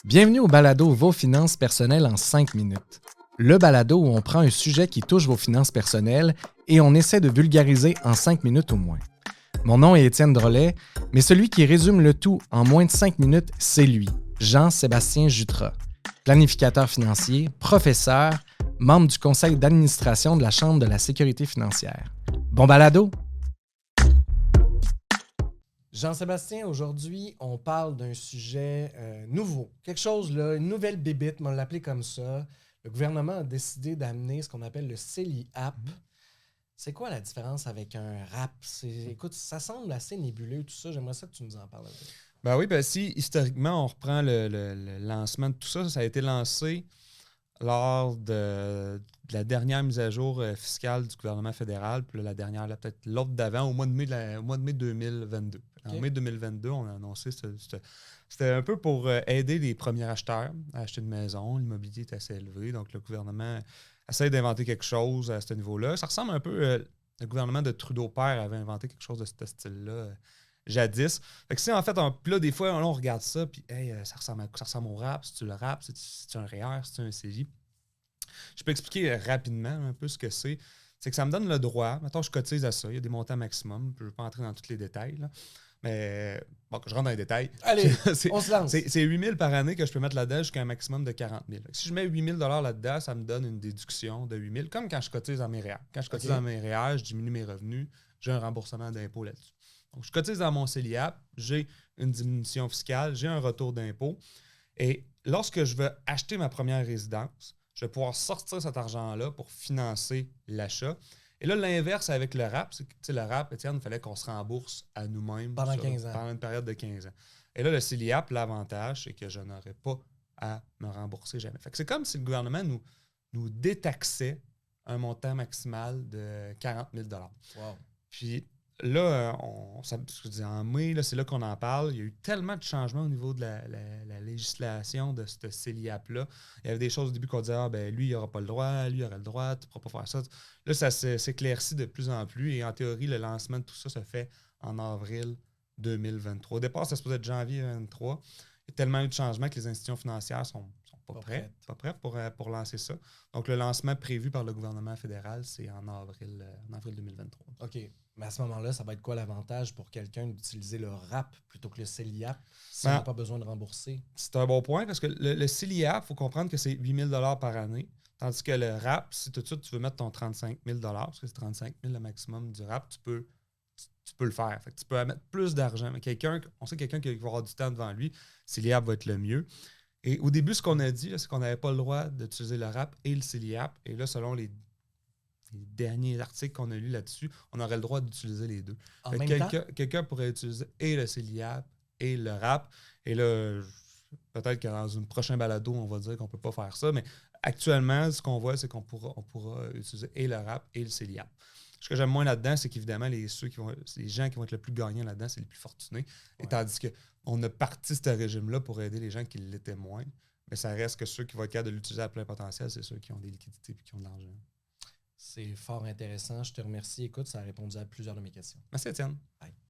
Bienvenue au balado Vos finances personnelles en 5 minutes. Le balado où on prend un sujet qui touche vos finances personnelles et on essaie de vulgariser en 5 minutes au moins. Mon nom est Étienne Drolet, mais celui qui résume le tout en moins de 5 minutes, c'est lui, Jean-Sébastien Jutras, planificateur financier, professeur, membre du conseil d'administration de la Chambre de la sécurité financière. Bon balado! Jean-Sébastien, aujourd'hui, on parle d'un sujet nouveau. Quelque chose, là, une nouvelle bébite, on l'appelait comme ça. Le gouvernement a décidé d'amener ce qu'on appelle le CELI-AP. C'est quoi la différence avec un RAP? Écoute, ça semble assez nébuleux, tout ça. J'aimerais ça que tu nous en parles un peu. Ben oui, ben si historiquement on reprend le lancement de tout ça, ça a été lancé lors de la dernière mise à jour fiscale du gouvernement fédéral, puis là, la dernière, là, peut-être l'autre d'avant, au mois de mai 2022. En mai 2022, on a annoncé c'était un peu pour aider les premiers acheteurs à acheter une maison. L'immobilier est assez élevé, donc le gouvernement essaie d'inventer quelque chose à ce niveau-là. Ça ressemble un peu, le gouvernement de Trudeau père avait inventé quelque chose de ce style-là jadis. Fait que si en fait, là, des fois, on regarde ça, puis hey, ça ressemble au rap, c'est-tu le rap, c'est-tu un REER, c'est-tu un CJ. Je peux expliquer rapidement un peu ce que c'est. C'est que ça me donne le droit, mettons, je cotise à ça, il y a des montants maximum, je ne vais pas entrer dans tous les détails, là. Mais bon, je rentre dans les détails. Allez, on se lance. C'est 8 000 par année que je peux mettre là-dedans jusqu'à un maximum de 40 000. Si je mets 8 000 là-dedans, ça me donne une déduction de 8 000, comme quand je cotise dans mes REER. Quand je cotise dans mes REER, je diminue mes revenus, j'ai un remboursement d'impôt là-dessus. Donc, je cotise dans mon CELI-AP, j'ai une diminution fiscale, j'ai un retour d'impôt. Et lorsque je veux acheter ma première résidence, je vais pouvoir sortir cet argent-là pour financer l'achat. Et là, l'inverse avec le RAP, c'est que le RAP, Étienne, il fallait qu'on se rembourse à nous-mêmes pendant 15 ans. Pendant une période de 15 ans. Et là, le CELI-AP, l'avantage, c'est que je n'aurais pas à me rembourser jamais. Fait que c'est comme si le gouvernement nous détaxait un montant maximal de 40 000 $. Wow. Puis là, en mai, là, c'est là qu'on en parle. Il y a eu tellement de changements au niveau de la législation de ce CELI-AP-là. Il y avait des choses au début qu'on disait, ben lui, il n'aura pas le droit, lui, il aura le droit, tu ne pourras pas faire ça. Là, ça s'éclaircit de plus en plus. Et en théorie, le lancement de tout ça se fait en avril 2023. Au départ, ça se posait être janvier 2023. Il y a tellement eu de changements que les institutions financières sont pas prêtes pour lancer ça. Donc, le lancement prévu par le gouvernement fédéral, c'est en avril 2023. OK. Mais à ce moment-là, ça va être quoi l'avantage pour quelqu'un d'utiliser le RAP plutôt que le CELI-AP si on n'a pas besoin de rembourser? C'est un bon point parce que le CELI-AP, il faut comprendre que c'est 8 000 $ par année. Tandis que le RAP, si tout de suite tu veux mettre ton 35 000 $, parce que c'est 35 000 le maximum du RAP, tu peux le faire. Fait que tu peux mettre plus d'argent. Mais on sait quelqu'un qui va avoir du temps devant lui, CELI-AP va être le mieux. Et au début, ce qu'on a dit, là, c'est qu'on n'avait pas le droit d'utiliser le RAP et le CELI-AP. Et là, selon les derniers articles qu'on a lus là-dessus, on aurait le droit d'utiliser les deux. En même temps? Quelqu'un pourrait utiliser et le CELI-AP et le RAP. Et là, peut-être que dans une prochaine balado, on va dire qu'on ne peut pas faire ça. Mais actuellement, ce qu'on voit, c'est qu'on pourra utiliser et le RAP et le CELI-AP. Ce que j'aime moins là-dedans, c'est qu'évidemment, les gens qui vont être le plus gagnants là-dedans, c'est les plus fortunés. Ouais. Et tandis qu'on a parti ce régime-là pour aider les gens qui l'étaient moins. Mais ça reste que ceux qui vont être capables de l'utiliser à plein potentiel, c'est ceux qui ont des liquidités et qui ont de l'argent. C'est fort intéressant. Je te remercie. Écoute, ça a répondu à plusieurs de mes questions. Merci, Étienne. Bye.